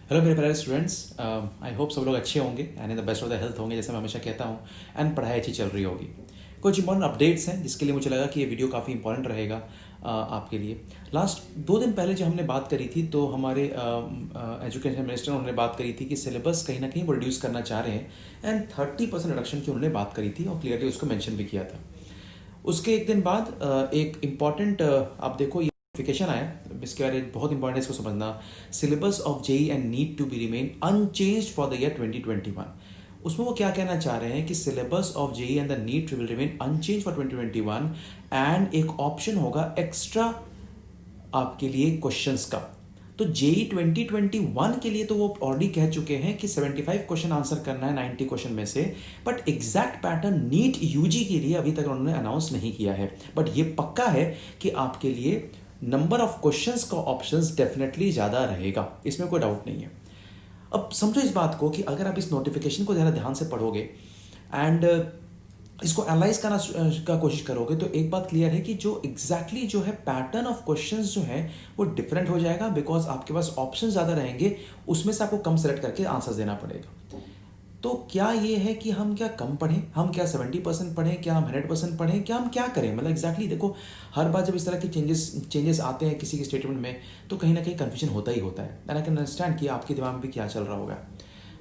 Hello मेरे प्यारे students, I hope सब लोग अच्छे होंगे and in the best of the health होंगे, जैसे मैं हमेशा कहता हूँ। एंड पढ़ाई अच्छी चल रही होगी। कुछ इंपॉर्टेंट अपडेट्स हैं जिसके लिए मुझे लगा कि ये वीडियो काफ़ी इंपॉर्टेंट रहेगा आपके लिए। लास्ट 2 दिन पहले जो हमने बात करी थी, तो हमारे एजुकेशन मिनिस्टर उन्होंने बात करी थी कि सिलेबस कहीं ना कहीं वो रिड्यूस करना चाह रहे हैं एंड 30% रिडक्शन की उन्होंने बात करी थी और क्लियरली उसको मेंशन भी किया था। उसके एक दिन बाद एक इम्पॉर्टेंट आप देखो ये नोटिफिकेशन आया, इसके बारे में बहुत इंपॉर्टेंट है इसको समझना। Syllabus of JEE and NEET to be remain unchanged for the year 2021। उसमें वो क्या कहना चाह रहे हैं कि syllabus of JEE and the NEET will remain unchange for 2021 and एक ऑप्शन होगा एक्स्ट्रा आपके लिए क्वेश्चंस का। तो जेई 2021 के लिए तो वो ऑलरेडी कह चुके हैं कि 75 क्वेश्चन आंसर करना है 90 क्वेश्चन में से, but exact pattern NEET UG के लिए अभी तक उन्होंने अनाउंस नहीं किया है। बट ये पक्का है कि आपके लिए नंबर ऑफ क्वेश्चंस का ऑप्शंस डेफिनेटली ज़्यादा रहेगा, इसमें कोई डाउट नहीं है। अब समझो इस बात को कि अगर आप इस नोटिफिकेशन को ज़रा ध्यान से पढ़ोगे एंड इसको एनालाइज करना का कोशिश करोगे, तो एक बात क्लियर है कि जो एग्जैक्टली जो है पैटर्न ऑफ क्वेश्चंस जो है वो डिफरेंट हो जाएगा, बिकॉज आपके पास ऑप्शन ज़्यादा रहेंगे, उसमें से आपको कम सेलेक्ट करके आंसर देना पड़ेगा। तो क्या ये है कि हम क्या कम पढ़ें, हम क्या 70% पढ़ें, क्या हम 100% पढ़ें, क्या हम क्या करें? मतलब एग्जैक्टली देखो, हर बार जब इस तरह के चेंजेस आते हैं किसी के स्टेटमेंट में, तो कहीं ना कहीं कन्फ्यूजन होता ही होता है। एंड आई कैन अंडरस्टैंड कि आपके दिमाग में भी क्या चल रहा होगा।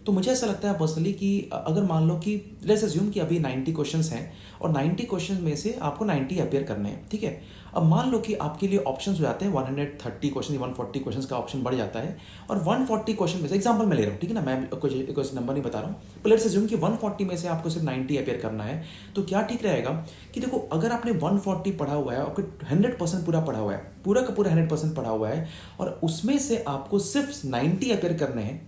तो मुझे ऐसा लगता है पर्सनली कि अगर मान लो कि लेट्स अज्यूम कि अभी 90 क्वेश्चंस हैं और 90 क्वेश्चंस में से आपको 90 अपेयर करने हैं, ठीक है। अब मान लो कि आपके लिए ऑप्शंस हो जाते हैं 130 क्वेश्चन, 140 क्वेश्चंस का ऑप्शन बढ़ जाता है, और 140 क्वेश्चन में से एग्जांपल मैं ले रहा हूँ, ठीक है ना, मैं कुछ नंबर नहीं बता रहा हूँ, पर लेट्स अज्यूम कि 140 में से आपको सिर्फ 90 अपेयर करना है। तो क्या ठीक रहेगा कि देखो, अगर आपने 140 पढ़ा हुआ है, आपको 100% पूरा पढ़ा हुआ है, पूरा का पूरा 100% पढ़ा हुआ है, और उसमें से आपको सिर्फ 90 अपेयर करने हैं,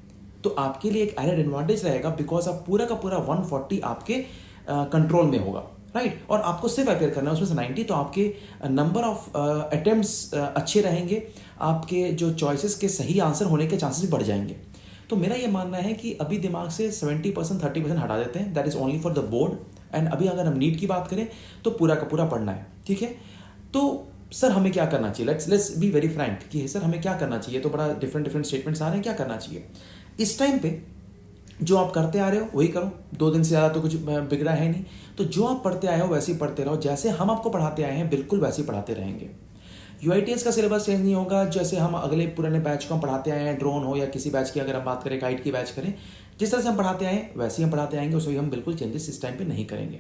तो आपके लिए एक एडेड एडवांटेज रहेगा, बिकॉज आप पूरा का पूरा 140 आपके कंट्रोल में होगा, राइट। और आपको सिर्फ अपेयर करना है उसमें से 90, तो आपके नंबर ऑफ अटेम्प्ट्स अच्छे रहेंगे, आपके जो चॉइसेस के सही आंसर होने के चांसेस भी बढ़ जाएंगे। तो मेरा ये मानना है कि अभी दिमाग से 70% 30% हटा देते हैं, that is only for the board. And अभी अगर हम नीट की बात करें तो पूरा का पूरा पढ़ना है, ठीक है। तो सर हमें क्या करना चाहिए? लेट्स बी वेरी फ्रैंक कि सर हमें क्या करना चाहिए? तो बड़ा डिफरेंट स्टेटमेंट्स आ रहे हैं, क्या करना चाहिए इस टाइम पे? जो आप करते आ रहे हो वही करो, 2 दिन से ज़्यादा तो कुछ बिगड़ा है नहीं। तो जो आप पढ़ते आए हो वैसे ही पढ़ते रहो, जैसे हम आपको पढ़ाते आए हैं बिल्कुल वैसे ही पढ़ाते रहेंगे। यूआईटीएस का सिलेबस चेंज नहीं होगा, जैसे हम अगले पुराने बैच को हम पढ़ाते आए हैं, ड्रोन हो या किसी बैच की अगर हम बात करें, काइट की बैच करें, जिस तरह से हम पढ़ाते आए हैं वैसे ही हम पढ़ाते आएंगे, उसमें हम बिल्कुल चेंजेस इस टाइम पे नहीं करेंगे।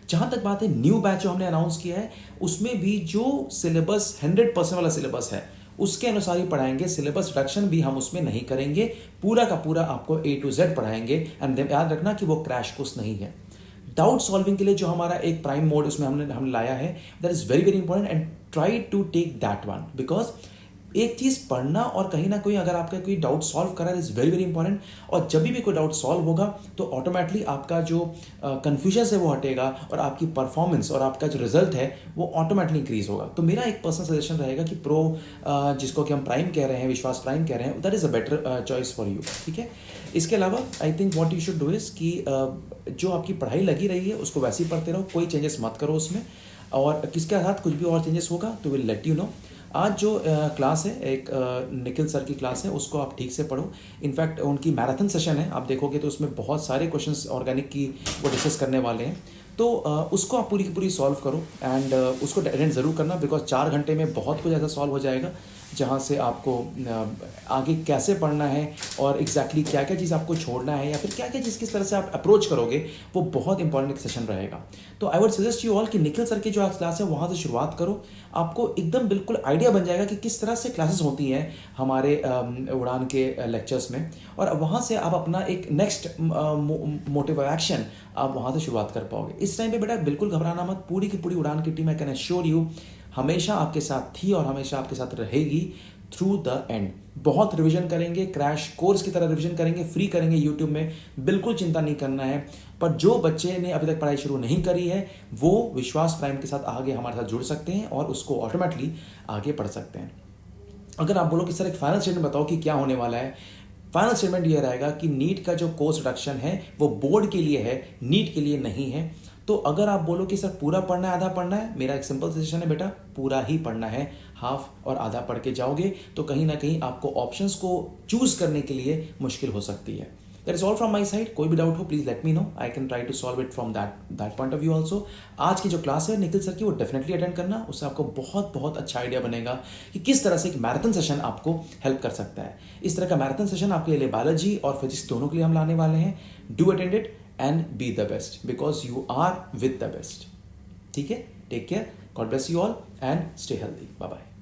जहाँ तक बात है न्यू बैच जो हमने अनाउंस किया है, उसमें भी जो सिलेबस 100% वाला सिलेबस है उसके अनुसार ही पढ़ाएंगे, सिलेबस रिडक्शन भी हम उसमें नहीं करेंगे, पूरा का पूरा आपको A to Z पढ़ाएंगे। एंड याद रखना कि वो क्रैश कोर्स नहीं है। डाउट सॉल्विंग के लिए जो हमारा एक प्राइम मोड उसमें हमने लाया है, that is very very important and try to take that one, because एक चीज पढ़ना और कहीं ना कहीं अगर आपका कोई डाउट सॉल्व करा इज वेरी वेरी इंपॉर्टेंट। और जब भी कोई डाउट सॉल्व होगा तो ऑटोमेटिकली आपका जो कंफ्यूजन है वो हटेगा, और आपकी परफॉर्मेंस और आपका जो रिजल्ट है वो ऑटोमेटिकली इंक्रीज होगा। तो मेरा एक पर्सनल सजेशन रहेगा कि प्रो जिसको कि हम प्राइम कह रहे हैं, विश्वास प्राइम कह रहे हैं, that is a better choice for you, ठीक है। इसके अलावा I think what you should do is कि जो आपकी पढ़ाई लगी रही है उसको वैसे ही पढ़ते रहो, कोई चेंजेस मत करो उसमें, और किसके साथ कुछ भी और चेंजेस होगा तो विल लेट यू नो। आज जो क्लास है, एक निखिल सर की क्लास है, उसको आप ठीक से पढ़ो। इनफैक्ट उनकी मैराथन सेशन है, आप देखोगे तो उसमें बहुत सारे क्वेश्चंस ऑर्गेनिक की वो डिस्कस करने वाले हैं, तो उसको आप पूरी की पूरी सॉल्व करो एंड उसको अटेंड ज़रूर करना, बिकॉज 4 घंटे में बहुत कुछ ऐसा सॉल्व हो जाएगा जहाँ से आपको आगे कैसे पढ़ना है और एग्जैक्टली क्या क्या चीज़ आपको छोड़ना है, या फिर क्या क्या चीज़ किस तरह से आप अप्रोच करोगे, वो बहुत इंपॉर्टेंट सेशन रहेगा। तो I would suggest you all कि निखिल सर की जो आज क्लास है वहाँ से शुरुआत करो, आपको एकदम बिल्कुल आइडिया बन जाएगा कि किस तरह से क्लासेस होती हैं हमारे उड़ान के लेक्चर्स में, और वहाँ से आप अपना एक नेक्स्ट मोटिव एक्शन आप वहाँ से शुरुआत कर पाओगे। इस टाइम पे बेटा बिल्कुल घबराना मत, पूरी की पूरी उड़ान की team I can assure you हमेशा आपके साथ थी और हमेशा आपके साथ रहेगी थ्रू द एंड। बहुत रिवीजन करेंगे, क्रैश कोर्स की तरह रिवीजन करेंगे, फ्री करेंगे यूट्यूब में, बिल्कुल चिंता नहीं करना है। पर जो बच्चे ने अभी तक पढ़ाई शुरू नहीं करी है वो विश्वास प्राइम के साथ आगे हमारे साथ जुड़ सकते हैं और उसको ऑटोमेटिकली आगे पढ़ सकते हैं। अगर आप बोलो कि सर एक फाइनल स्टेटमेंट बताओ कि क्या होने वाला है, फाइनल स्टेटमेंट ये रहेगा कि नीट का जो कोर्स रिडक्शन है वो बोर्ड के लिए है, नीट के लिए नहीं है। तो अगर आप बोलो कि सर पूरा पढ़ना है आधा पढ़ना है, मेरा एक सिंपल सजेशन है बेटा, पूरा ही पढ़ना है। हाफ और आधा पढ़ के जाओगे तो कहीं ना कहीं आपको ऑप्शंस को चूज करने के लिए मुश्किल हो सकती है। That is all from my side. कोई भी डाउट हो please let me know, I can try to solve it from that point of view also. आज की जो क्लास है निखिल सर की, वो डेफिनेटली अटेंड करना, उससे आपको बहुत बहुत अच्छा आइडिया बनेगा कि किस तरह से एक मैराथन सेशन आपको हेल्प कर सकता है। इस तरह का मैराथन सेशन आपके लिए बायोलॉजी और फिजिक्स दोनों के लिए हम लाने वाले हैं। Do attend it and be the best because you are with the best. ठीक है, take care, God bless you all and stay healthy, bye bye.